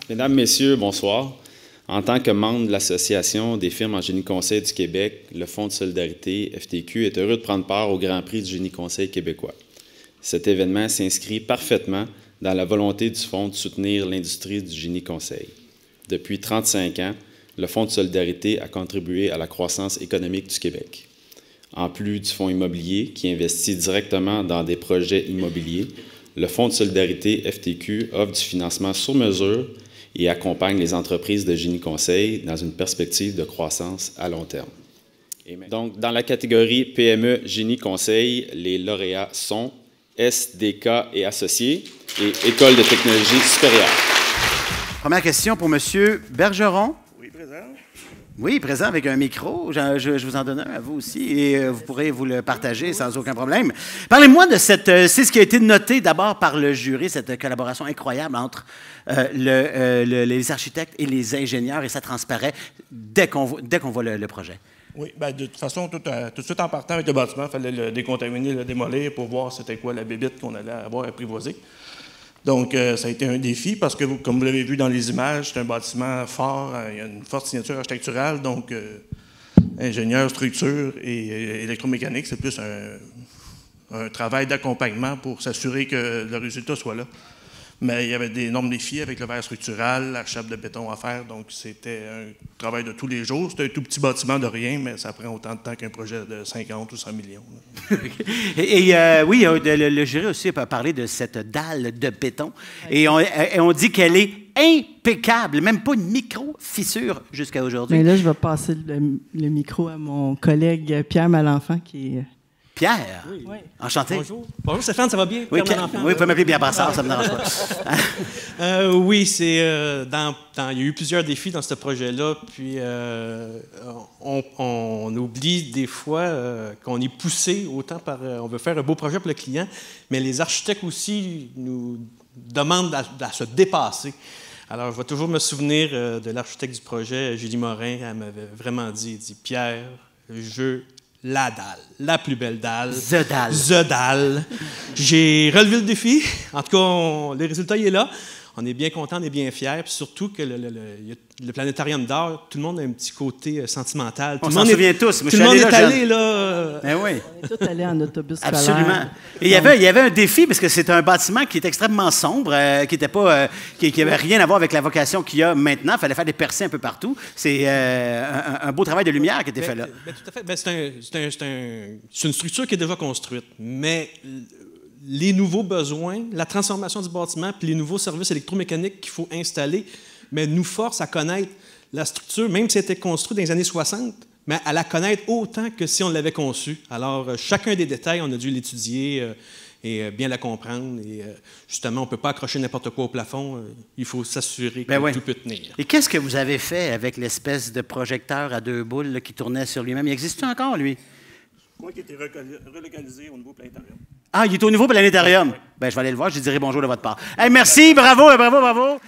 Mesdames, Messieurs, bonsoir. En tant que membre de l'Association des firmes en génie conseil du Québec, le Fonds de solidarité FTQ est heureux de prendre part au Grand Prix du génie conseil québécois. Cet événement s'inscrit parfaitement dans la volonté du Fonds de soutenir l'industrie du génie conseil. Depuis 35 ans, le Fonds de solidarité a contribué à la croissance économique du Québec. En plus du fonds immobilier qui investit directement dans des projets immobiliers, le Fonds de solidarité FTQ offre du financement sur mesure et accompagne les entreprises de génie conseil dans une perspective de croissance à long terme. Donc, dans la catégorie PME Génie Conseil, les lauréats sont SDK et Associés et École de technologie supérieure. Première question pour M. Bergeron. Oui, présent. Oui, présent avec un micro. Je vous en donne un à vous aussi et vous pourrez vous le partager sans aucun problème. Parlez-moi de c'est ce qui a été noté d'abord par le jury, cette collaboration incroyable entre les architectes et les ingénieurs, et ça transparaît dès qu'on voit le projet. Oui, bien, de toute façon, tout de suite en partant avec le bâtiment, il fallait le décontaminer, le démolir pour voir c'était quoi la bébite qu'on allait avoir apprivoisée. Donc, ça a été un défi parce que, comme vous l'avez vu dans les images, c'est un bâtiment fort, il y a une forte signature architecturale, donc ingénieur, structure et électromécanique, c'est plus un travail d'accompagnement pour s'assurer que le résultat soit là. Mais il y avait d'énormes défis avec le verre structural, la chape de béton à faire, donc c'était un travail de tous les jours. C'était un tout petit bâtiment de rien, mais ça prend autant de temps qu'un projet de 50 ou 100 millions. Oui, le jury aussi a parlé de cette dalle de béton, et on dit qu'elle est impeccable, même pas une micro-fissure jusqu'à aujourd'hui. Mais là, je vais passer le micro à mon collègue Pierre Malenfant, qui est... Pierre, oui. Enchanté. Bonjour. Bonjour Stéphane, ça va bien? Oui, Pierre Malenfant. oui, vous pouvez m'appeler Pierre Brassard, ça ne me dérange pas. Oui, c'est il y a eu plusieurs défis dans ce projet-là, puis on oublie des fois qu'on est poussé autant par... on veut faire un beau projet pour le client, mais les architectes aussi nous demandent à se dépasser. Alors, je vais toujours me souvenir de l'architecte du projet, Julie Morin. Elle m'avait vraiment dit, Pierre, la dalle, la plus belle dalle. The dalle. The dalle. J'ai relevé le défi. En tout cas, le résultat, il est là. On est bien content, on est bien fiers. Puis surtout que le planétarium d'art, tout le monde a un petit côté sentimental. On s'en souvient tous. Tout le monde est allé là. Ben oui. On est tous allés en autobus scolaire. Absolument. Et il y avait un défi, parce que c'est un bâtiment qui est extrêmement sombre, qui n'avait rien à voir avec la vocation qu'il y a maintenant. Il fallait faire des percées un peu partout. C'est un beau travail de lumière qui a été fait là. Tout à fait. C'est une structure qui est déjà construite, mais les nouveaux besoins, la transformation du bâtiment, puis les nouveaux services électromécaniques qu'il faut installer, mais nous forcent à connaître la structure, même si elle était construite dans les années 60, mais à la connaître autant que si on l'avait conçue. Alors, chacun des détails, on a dû l'étudier et bien la comprendre. Et justement, on ne peut pas accrocher n'importe quoi au plafond. Il faut s'assurer que tout peut tenir. Et qu'est-ce que vous avez fait avec l'espèce de projecteur à deux boules là, qui tournait sur lui-même? Il existe encore, lui? Moi qui ai été relocalisé au niveau planétarium. Ah, il est au niveau planétarium. Oui. Bien, je vais aller le voir, je lui dirai bonjour de votre part. Hey, merci, bravo, bravo, bravo.